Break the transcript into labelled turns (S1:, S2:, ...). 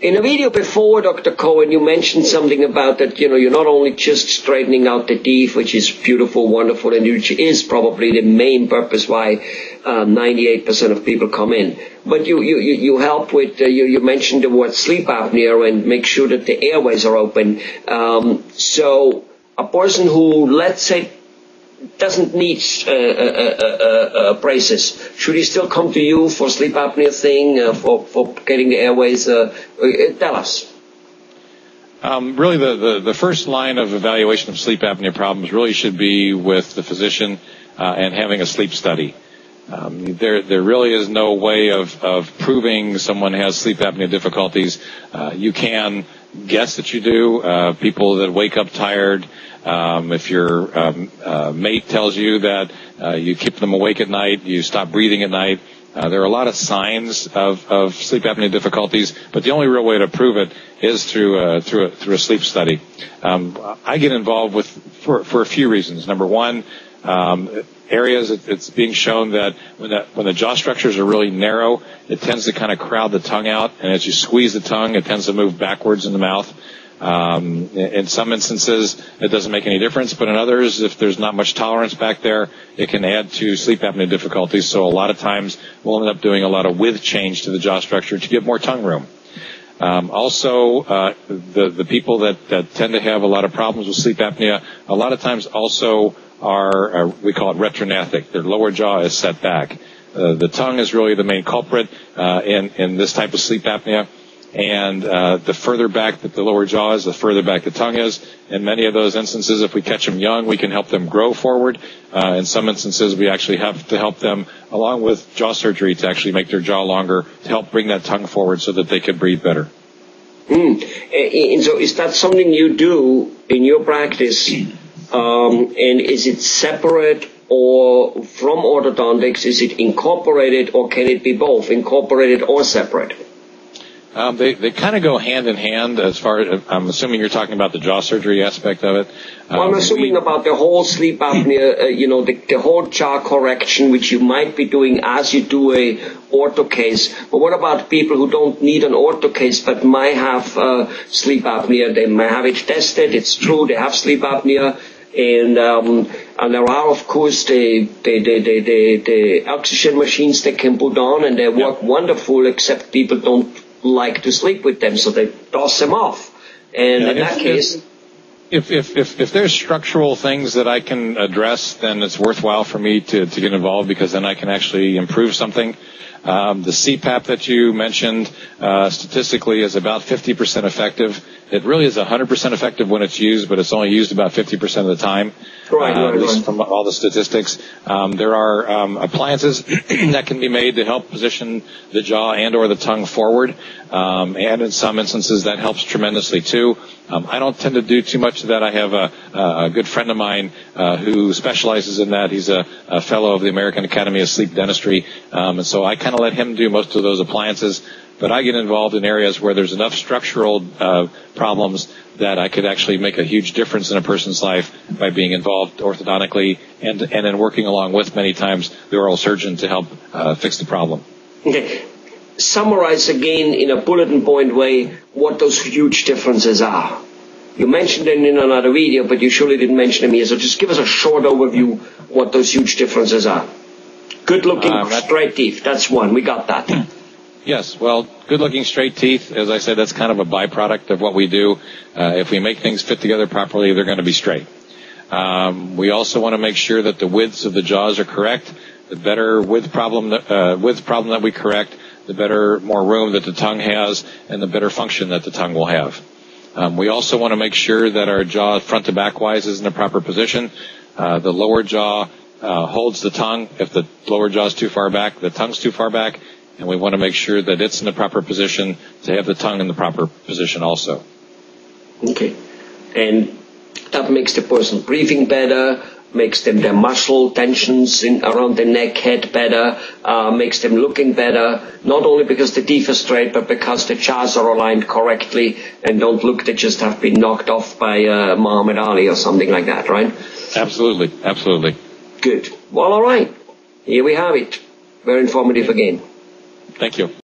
S1: In a video before, Dr. Cohen, you mentioned something about that, you're not only just straightening out the teeth, which is beautiful, wonderful, and which is probably the main purpose why 98% of people come in. But you help with, you mentioned the word sleep apnea and make sure that the airways are open. So a person who, let's say, doesn't need braces, should he still come to you for sleep apnea thing, for getting the airways? Tell us.
S2: Really, the first line of evaluation of sleep apnea problems really should be with the physician and having a sleep study. There really is no way of proving someone has sleep apnea difficulties. You can guess that you do. People that wake up tired, if your mate tells you that you keep them awake at night, you stop breathing at night. There are a lot of signs of sleep apnea difficulties, but the only real way to prove it is through a sleep study. I get involved for a few reasons. Number one, areas it's being shown that when the jaw structures are really narrow, it tends to kind of crowd the tongue out, and as you squeeze the tongue, it tends to move backwards in the mouth. In some instances, it doesn't make any difference, but in others, if there's not much tolerance back there, it can add to sleep apnea difficulties. So a lot of times, we'll end up doing a lot of width change to the jaw structure to get more tongue room. The people that tend to have a lot of problems with sleep apnea, a lot of times also are we call it retrognathic. Their lower jaw is set back. The tongue is really the main culprit in this type of sleep apnea. And the further back that the lower jaw is, the further back the tongue is. In many of those instances, if we catch them young, we can help them grow forward. In some instances, we actually have to help them, along with jaw surgery, to actually make their jaw longer, to help bring that tongue forward so that they can breathe better.
S1: And so is that something you do in your practice? And is it separate or from orthodontics? Is it incorporated, or can it be both, incorporated or separate?
S2: They kind of go hand in hand as far as, I'm assuming you're talking about the jaw surgery aspect of it.
S1: Well, I'm assuming about the whole sleep apnea, the whole jaw correction, which you might be doing as you do a ortho case. But what about people who don't need an ortho case but might have sleep apnea? They might have it tested. It's true, they have sleep apnea. And there are, of course, the oxygen machines they can put on, and they work wonderful, except people don't like to sleep with them, so they toss them off. And in that case,
S2: if there's structural things that I can address, then it's worthwhile for me to get involved, because then I can actually improve something. The CPAP that you mentioned statistically is about 50% effective. It really is 100% effective when it's used, but it's only used about 50% of the time. At least from all the statistics. There are appliances that can be made to help position the jaw and or the tongue forward, and in some instances that helps tremendously too. I don't tend to do too much of that. I have a good friend of mine who specializes in that. He's a fellow of the American Academy of Sleep Dentistry, and so I kind of let him do most of those appliances. But I get involved in areas where there's enough structural problems that I could actually make a huge difference in a person's life by being involved orthodontically and in working along with, many times, the oral surgeon to help fix the problem.
S1: Okay. Summarize again in a bulletin point way what those huge differences are. You mentioned them in another video, but you surely didn't mention them here. So just give us a short overview what those huge differences are. Good-looking straight teeth, that's one. We got that.
S2: Yes, well, good-looking straight teeth, as I said, that's kind of a byproduct of what we do. If we make things fit together properly, they're going to be straight. We also want to make sure that the widths of the jaws are correct. The better width problem that we correct, the better, more room that the tongue has, and the better function that the tongue will have. We also want to make sure that our jaw front to back wise is in the proper position. The lower jaw holds the tongue. If the lower jaw is too far back, the tongue's too far back. And we want to make sure that it's in the proper position to have the tongue in the proper position also.
S1: Okay. And that makes the person breathing better, makes them their muscle tensions around the neck, head better, makes them looking better, not only because the teeth are straight, but because the jaws are aligned correctly and don't look, they just have been knocked off by Muhammad Ali or something like that, right?
S2: Absolutely, absolutely.
S1: Good. Well, all right. Here we have it. Very informative again.
S2: Thank you.